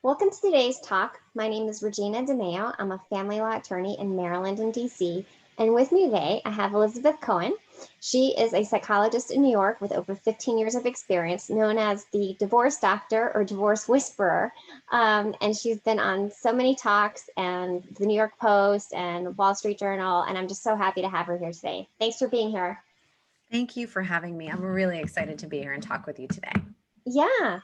Welcome to today's talk. My name is Regina DeMeo. I'm a family law attorney in Maryland and DC. And with me today, I have Elizabeth Cohen. She is a psychologist in New York with over 15 years of experience, known as the divorce doctor or divorce whisperer. And she's been on so many talks and the New York Post and Wall Street Journal. And I'm just so happy to have her here today. Thanks for being here. Thank you for having me. I'm really excited to be here and talk with you today. Yeah.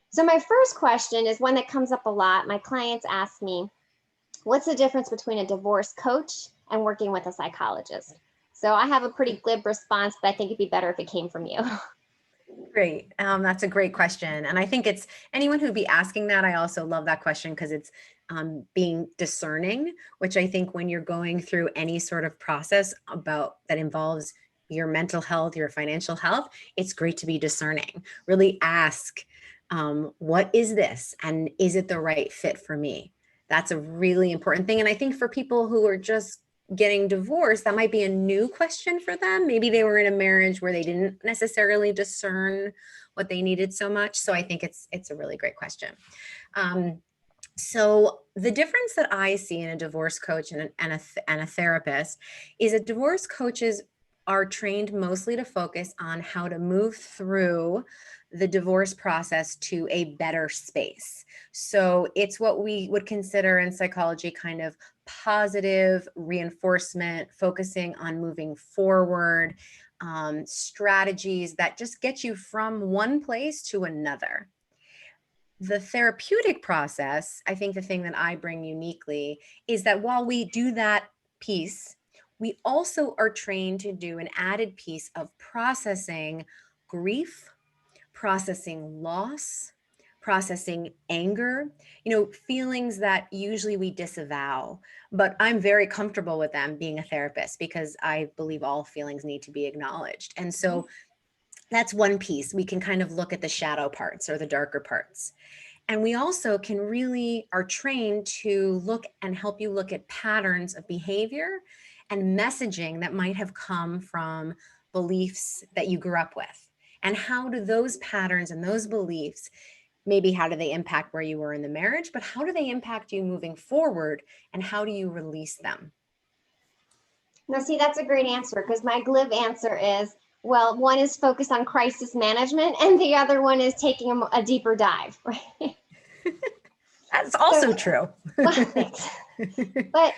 So my first question is one that comes up a lot. My clients ask me, what's the difference between a divorce coach and working with a psychologist? So I have a pretty glib response, but I think it'd be better if it came from you. Great. That's a great question. And I think it's anyone who'd be asking that. I also love that question because it's being discerning, which I think when you're going through any sort of process about that involves your mental health, your financial health, it's great to be discerning. Really ask, what is this? And is it the right fit for me? That's a really important thing. And I think for people who are just getting divorced, that might be a new question for them. Maybe they were in a marriage where they didn't necessarily discern what they needed so much. So I think it's a really great question. So the difference that I see in a divorce coach and a therapist is that divorce coaches are trained mostly to focus on how to move through the divorce process to a better space. So it's what we would consider in psychology kind of positive reinforcement, focusing on moving forward, strategies that just get you from one place to another. The therapeutic process, I think the thing that I bring uniquely is that while we do that piece, we also are trained to do an added piece of processing grief, processing loss, processing anger, feelings that usually we disavow. But I'm very comfortable with them being a therapist because I believe all feelings need to be acknowledged. And so that's one piece. We can kind of look at the shadow parts or the darker parts. And we also can really are trained to look and help you look at patterns of behavior and messaging that might have come from beliefs that you grew up with. And how do those patterns and those beliefs, maybe how do they impact where you were in the marriage, but how do they impact you moving forward and how do you release them? Now, see, that's a great answer because my glib answer is, well, one is focused on crisis management and the other one is taking a deeper dive, right? That's also true. Well, thanks. But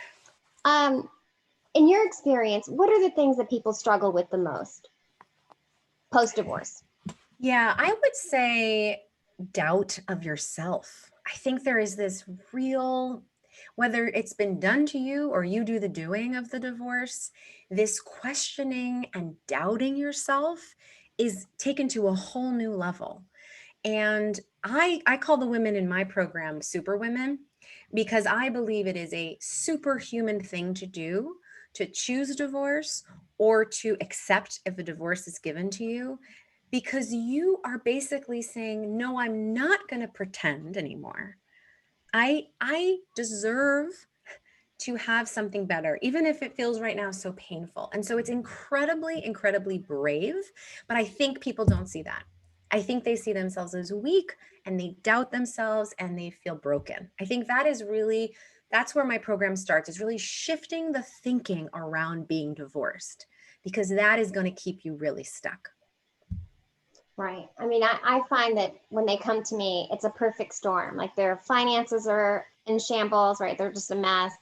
in your experience, what are the things that people struggle with the most post-divorce? Yeah, I would say doubt of yourself. I think there is this real, whether it's been done to you or you do the doing of the divorce, this questioning and doubting yourself is taken to a whole new level. And I call the women in my program super women because I believe it is a superhuman thing to do to choose divorce or to accept if a divorce is given to you, because you are basically saying, no, I'm not going to pretend anymore. I deserve to have something better, even if it feels right now so painful. And so it's incredibly, incredibly brave. But I think people don't see that. I think they see themselves as weak and they doubt themselves and they feel broken. I think that's where my program starts, is really shifting the thinking around being divorced, because that is going to keep you really stuck. Right. I mean, I find that when they come to me, it's a perfect storm. Like their finances are in shambles, right? They're just a mess.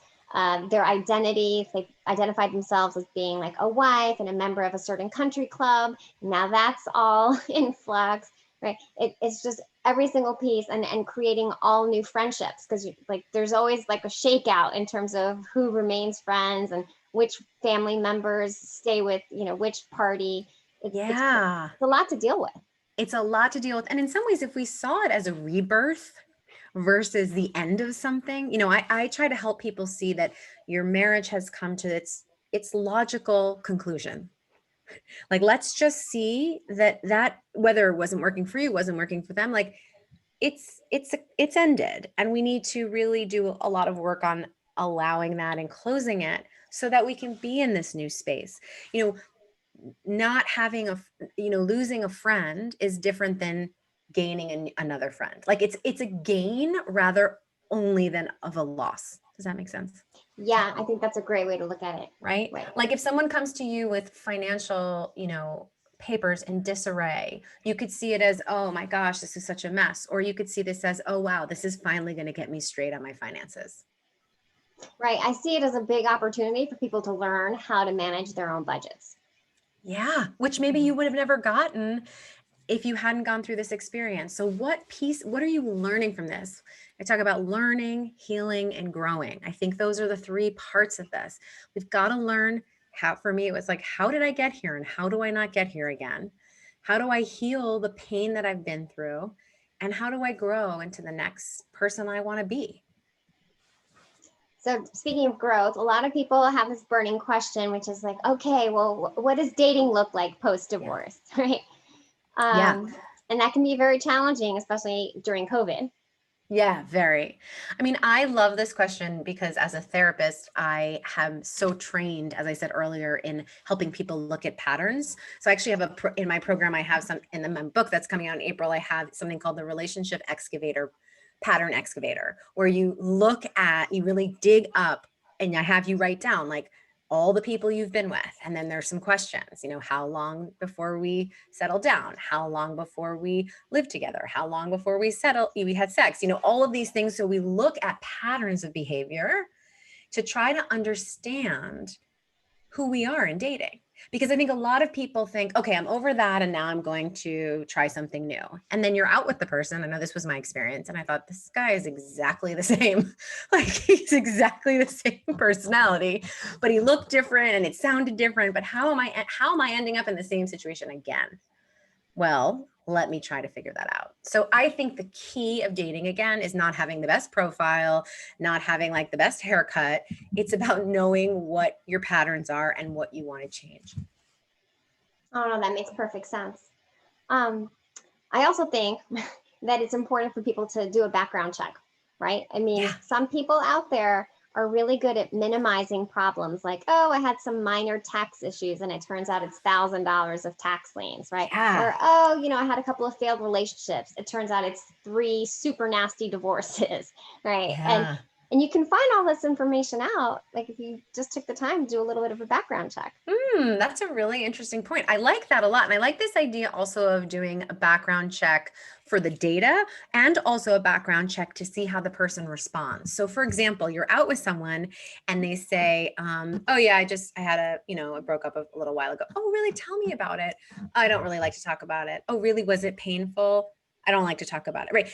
Their identity, they've identified themselves as being like a wife and a member of a certain country club. Now that's all in flux, right? It's just every single piece and creating all new friendships because like there's always like a shakeout in terms of who remains friends and which family members stay with, which party. It's a lot to deal with. It's a lot to deal with. And in some ways, if we saw it as a rebirth versus the end of something, I try to help people see that your marriage has come to its logical conclusion. Like, let's just see that whether it wasn't working for you, wasn't working for them, like it's ended. And we need to really do a lot of work on allowing that and closing it so that we can be in this new space. Not having losing a friend is different than gaining another friend. Like it's a gain rather only than of a loss. Does that make sense? Yeah, I think that's a great way to look at it. Right? Right. Like if someone comes to you with financial, papers in disarray, you could see it as, oh my gosh, this is such a mess. Or you could see this as, oh wow, this is finally going to get me straight on my finances. Right. I see it as a big opportunity for people to learn how to manage their own budgets. Yeah, which maybe you would have never gotten if you hadn't gone through this experience. So what are you learning from this? I talk about learning, healing, and growing. I think those are the three parts of this. We've got to learn how, for me, it was like, how did I get here and how do I not get here again? How do I heal the pain that I've been through? And how do I grow into the next person I want to be? So speaking of growth, a lot of people have this burning question, which is like, okay, well, what does dating look like post-divorce, right? Yeah. And that can be very challenging, especially during COVID. Yeah, very. I mean, I love this question because as a therapist, I am so trained, as I said earlier, in helping people look at patterns. So I actually have in my program, I have some in my book that's coming out in April, I have something called the relationship excavator, pattern excavator, where you really dig up and I have you write down like all the people you've been with. And then there's some questions, how long before we settle down? How long before we live together? How long before we had sex? All of these things. So we look at patterns of behavior to try to understand who we are in dating. Because I think a lot of people think, okay, I'm over that and now I'm going to try something new. And then you're out with the person. I know this was my experience. And I thought, this guy is exactly the same. Like he's exactly the same personality, but he looked different and it sounded different. But how am I ending up in the same situation again? Well, let me try to figure that out. So I think the key of dating again is not having the best profile, not having like the best haircut. It's about knowing what your patterns are and what you want to change. Oh no, that makes perfect sense. I also think that it's important for people to do a background check, right? I mean, some people out there are really good at minimizing problems like, oh, I had some minor tax issues and it turns out it's $1,000 of tax liens, right? Yeah. Or, oh, I had a couple of failed relationships. It turns out it's 3 super nasty divorces, right? Yeah. And you can find all this information out, like if you just took the time to do a little bit of a background check. That's a really interesting point. I like that a lot. And I like this idea also of doing a background check for the data and also a background check to see how the person responds. So for example, you're out with someone and they say, oh yeah, I broke up a little while ago. Oh, really? Tell me about it. I don't really like to talk about it. Oh, really? Was it painful? I don't like to talk about it. Right.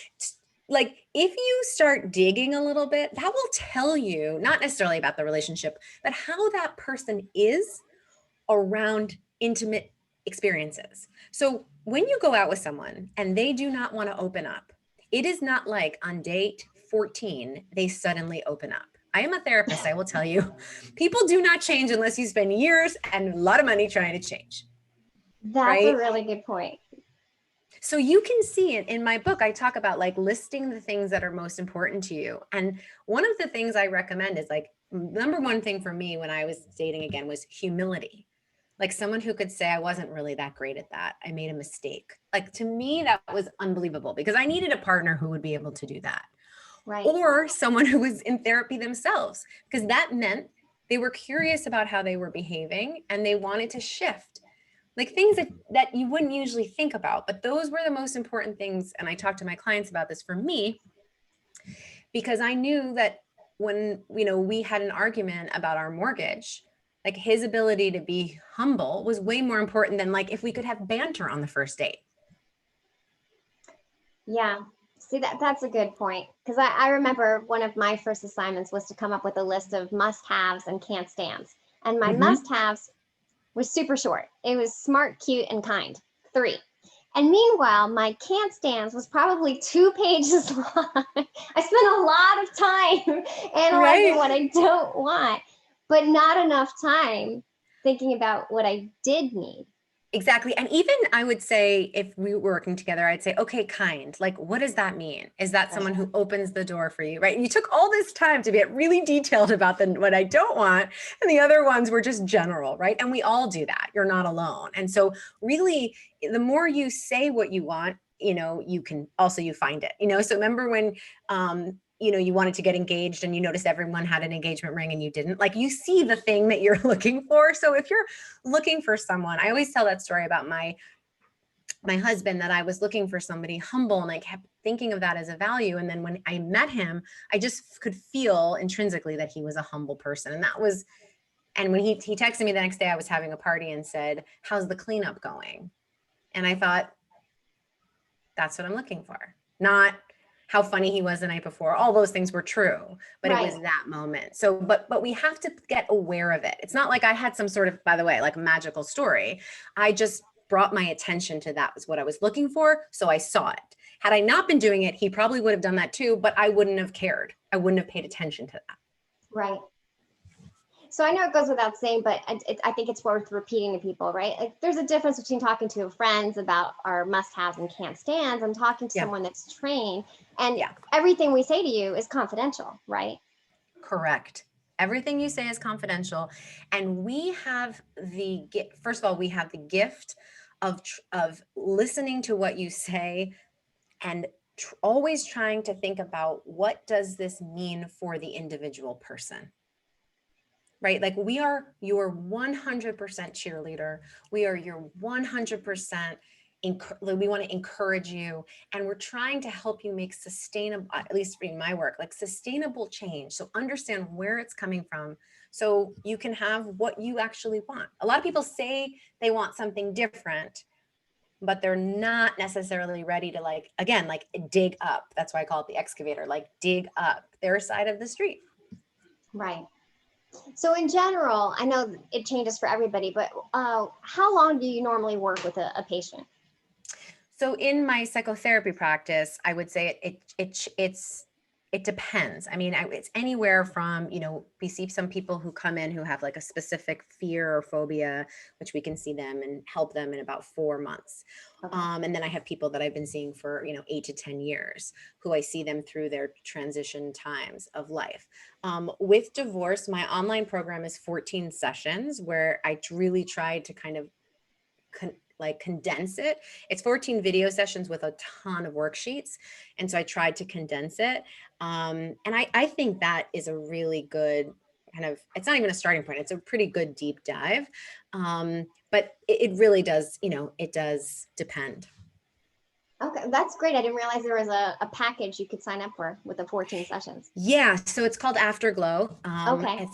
Like if you start digging a little bit, that will tell you not necessarily about the relationship, but how that person is around intimate experiences. So when you go out with someone and they do not want to open up, it is not like on date 14, they suddenly open up. I am a therapist. I will tell you, people do not change unless you spend years and a lot of money trying to change. That's a really good point. So you can see it in my book. I talk about like listing the things that are most important to you. And one of the things I recommend is like, number one thing for me when I was dating again was humility. Like someone who could say, I wasn't really that great at that. I made a mistake. Like to me, that was unbelievable because I needed a partner who would be able to do that. Right. Or someone who was in therapy themselves, because that meant they were curious about how they were behaving and they wanted to shift. Like things that you wouldn't usually think about, but those were the most important things. And I talked to my clients about this for me, because I knew that when, we had an argument about our mortgage, like his ability to be humble was way more important than like if we could have banter on the first date. Yeah. See, that's a good point. Because I remember one of my first assignments was to come up with a list of must-haves and can't stands. And my must-haves was super short. It was smart, cute, and kind. 3. And meanwhile, my can't stands was probably 2 pages long. I spent a lot of time analyzing what I don't want, but not enough time thinking about what I did need. Exactly. And even I would say if we were working together, I'd say, okay, kind, like, what does that mean? Is that someone who opens the door for you? Right. And you took all this time to get really detailed about what I don't want. And the other ones were just general. Right. And we all do that. You're not alone. And so really, the more you say what you want, you find it, so remember when, you wanted to get engaged and you noticed everyone had an engagement ring and you didn't, like, you see the thing that you're looking for. So if you're looking for someone, I always tell that story about my husband, that I was looking for somebody humble and I kept thinking of that as a value. And then when I met him, I just could feel intrinsically that he was a humble person. And when he texted me the next day, I was having a party and said, "How's the cleanup going?" And I thought, that's what I'm looking for. Not how funny he was the night before. All those things were true, but It was that moment. So, but we have to get aware of it. It's not like I had some sort of, by the way, like magical story. I just brought my attention to that was what I was looking for. So I saw it. Had I not been doing it, he probably would have done that too, but I wouldn't have cared. I wouldn't have paid attention to that. Right. So I know it goes without saying, but I think it's worth repeating to people, right? Like, there's a difference between talking to friends about our must-haves and can't stands and talking to someone that's trained. And everything we say to you is confidential, right? Correct. Everything you say is confidential. And we have first of all, we have the gift of listening to what you say and always trying to think about, what does this mean for the individual person? Right? Like, we are your 100% cheerleader. We are your 100%. We want to encourage you, and we're trying to help you make sustainable, at least in my work, like sustainable change. So understand where it's coming from so you can have what you actually want. A lot of people say they want something different, but they're not necessarily ready to, like, again, like, dig up. That's why I call it the excavator, like, dig up their side of the street. Right. So in general, I know it changes for everybody, but how long do you normally work with a patient? So in my psychotherapy practice, I would say it depends. I mean, it's anywhere from, we see some people who come in who have like a specific fear or phobia, which we can see them and help them in about 4 months. Okay. And then I have people that I've been seeing for, 8 to 10 years, who I see them through their transition times of life. With divorce, my online program is 14 sessions where I really tried to kind of condense it. It's 14 video sessions with a ton of worksheets. And so I tried to condense it. And I think that is a really good kind of, it's not even a starting point. It's a pretty good deep dive. But it really does, it does depend. Okay, that's great. I didn't realize there was a package you could sign up for with the 14 sessions. Yeah, so it's called Afterglow. Okay.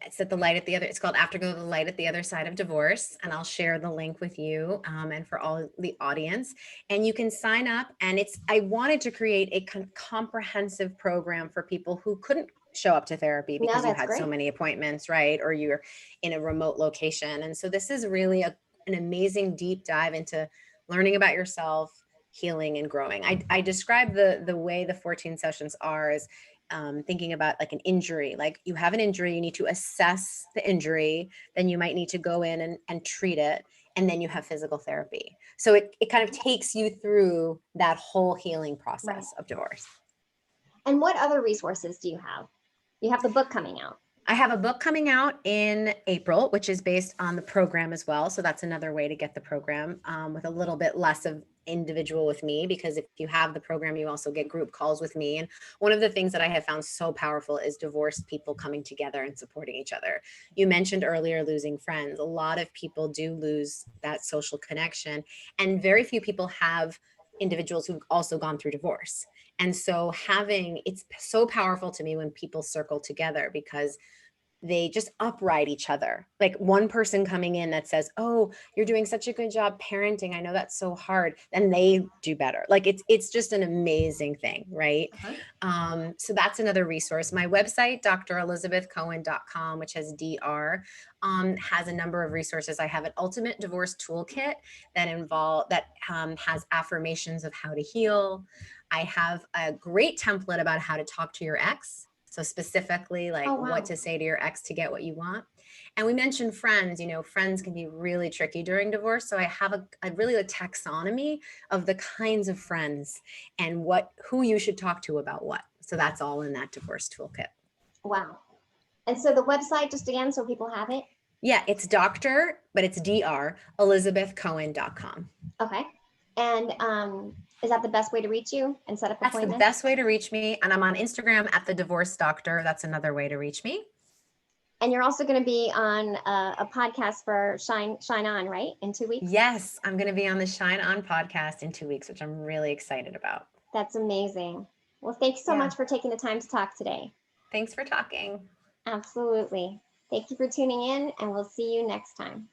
It's at the light at the other. It's called Afterglow, the light at the other side of divorce, and I'll share the link with you and for all the audience. And you can sign up. And I wanted to create a comprehensive program for people who couldn't show up to therapy because you had so many appointments, right? Or you're in a remote location. And so this is really an amazing deep dive into learning about yourself, healing, and growing. I describe the way the 14 sessions are as thinking about like an injury. Like, you have an injury, you need to assess the injury, then you might need to go in and treat it, and then you have physical therapy. So it kind of takes you through that whole healing process of divorce. And what other resources do you have? You have the book coming out. I have a book coming out in April, which is based on the program as well. So that's another way to get the program with a little bit less of individual with me, because if you have the program, you also get group calls with me. And one of the things that I have found so powerful is divorced people coming together and supporting each other. You mentioned earlier losing friends. A lot of people do lose that social connection, and very few people have individuals who've also gone through divorce. And so it's so powerful to me when people circle together, because they just upright each other. Like, one person coming in that says, "Oh, you're doing such a good job parenting. I know that's so hard." Then they do better. Like, it's just an amazing thing, right? So that's another resource. My website, drelizabethcohen.com, which has DR, has a number of resources. I have an ultimate divorce toolkit that has affirmations of how to heal. I have a great template about how to talk to your ex. So specifically, like, what to say to your ex to get what you want. And we mentioned friends. Friends can be really tricky during divorce. So I have a taxonomy of the kinds of friends and who you should talk to about what. So that's all in that divorce toolkit. Wow. And so the website, just again, so people have it. Yeah, it's Dr. but it's DR, elizabethcohen.com. Okay. And Is that the best way to reach you and set up That's the appointments? best way to reach me. And I'm on Instagram at the Divorce Doctor. That's another way to reach me. And you're also going to be on a podcast for Shine On, right? In 2 weeks? Yes, I'm going to be on the Shine On podcast in 2 weeks, which I'm really excited about. That's amazing. Well, thanks so Yeah. much for taking the time to talk today. Thanks for talking. Absolutely. Thank you for tuning in, and we'll see you next time.